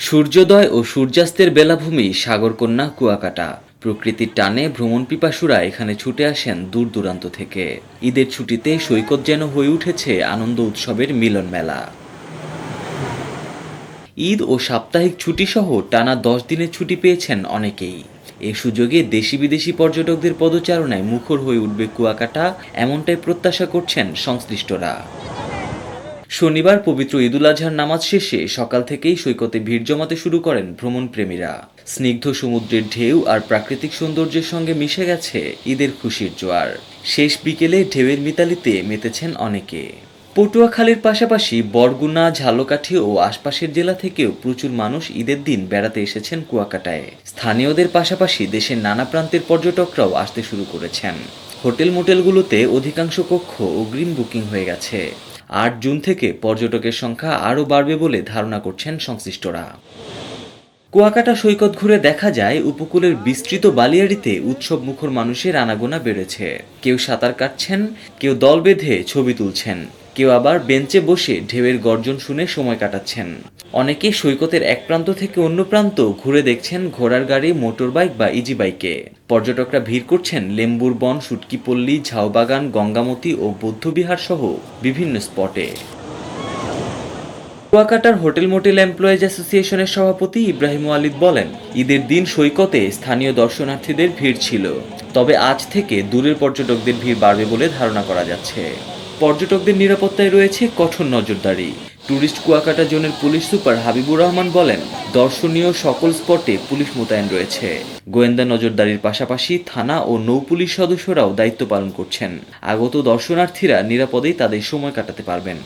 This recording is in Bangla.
সূর্যোদয় ও সূর্যাস্তের বেলাভূমি সাগরকন্যা কুয়াকাটা। প্রকৃতির টানে ভ্রমণ পিপাসুরা এখানে ছুটে আসেন দূর দূরান্ত থেকে। ঈদের ছুটিতে সৈকত যেন হয়ে উঠেছে আনন্দ উৎসবের মিলন মেলা। ঈদ ও সাপ্তাহিক ছুটিসহ টানা 10 দিনের ছুটি পেয়েছেন অনেকেই। এ সুযোগে দেশি বিদেশি পর্যটকদের পদচারণায় মুখর হয়ে উঠবে কুয়াকাটা, এমনটাই প্রত্যাশা করছেন সংশ্লিষ্টরা। শনিবার পবিত্র ঈদুল আজহার নামাজ শেষে সকাল থেকেই সৈকতে ভিড় জমাতে শুরু করেন ভ্রমণপ্রেমীরা। স্নিগ্ধ সমুদ্রের ঢেউ আর প্রাকৃতিক সৌন্দর্যের সঙ্গে মিশে গেছে ঈদের খুশির জোয়ার। শেষ বিকেলে ঢেউয়ের মিতালিতে মেতেছেন অনেকে। পটুয়াখালীর পাশাপাশি বরগুনা, ঝালকাঠি ও আশপাশের জেলা থেকেও প্রচুর মানুষ ঈদের দিন বেড়াতে এসেছেন কুয়াকাটায়। স্থানীয়দের পাশাপাশি দেশের নানা প্রান্তের পর্যটকরাও আসতে শুরু করেছেন। হোটেল মোটেলগুলোতে অধিকাংশ কক্ষ অগ্রিম বুকিং হয়ে গেছে। ৮ জুন থেকে পর্যটকের সংখ্যা আরও বাড়বে বলে ধারণা করছেন সংশ্লিষ্টরা। কুয়াকাটা সৈকত ঘুরে দেখা যায় উপকূলের বিস্তৃত বালিয়াড়িতে উৎসব মুখর মানুষের আনাগোনা বেড়েছে। কেউ সাঁতার কাটছেন, কেউ দল বেঁধে ছবি তুলছেন, কেউ আবার বেঞ্চে বসে ঢেউয়ের গর্জন শুনে সময় কাটাচ্ছেন। অনেকে সৈকতের এক প্রান্ত থেকে অন্য প্রান্ত ঘুরে দেখছেন ঘোড়ার গাড়ি, মোটর বাইক বা ইজি বাইকে। পর্যটকরা ভিড় করছেন লেম্বুর বন, সুটকিপল্লী, ঝাউবাগান, গঙ্গামতি ও বৌদ্ধবিহার সহ বিভিন্ন স্পটে। কুয়াকাটার হোটেল মোটেল এমপ্লয়িজ অ্যাসোসিয়েশনের সভাপতি ইব্রাহিম ওয়ালিদ বলেন, ঈদের দিন সৈকতে স্থানীয় দর্শনার্থীদের ভিড় ছিল, তবে আজ থেকে দূরের পর্যটকদের ভিড় বাড়বে বলে ধারণা করা যাচ্ছে। পর্যটকদের নিরাপত্তায় রয়েছে কঠোর নজরদারি। ট্যুরিস্ট কুয়াকাটা জোনের পুলিশ সুপার হাবিবুর রহমান বলেন, দর্শনীয় সকল স্পটে পুলিশ মোতায়েন রয়েছে। গোয়েন্দা নজরদারির পাশাপাশি থানা ও নৌপুলিশ সদস্যরাও দায়িত্ব পালন করছেন। আগত দর্শনার্থীরা নিরাপদেই তাদের সময় কাটাতে পারবেন।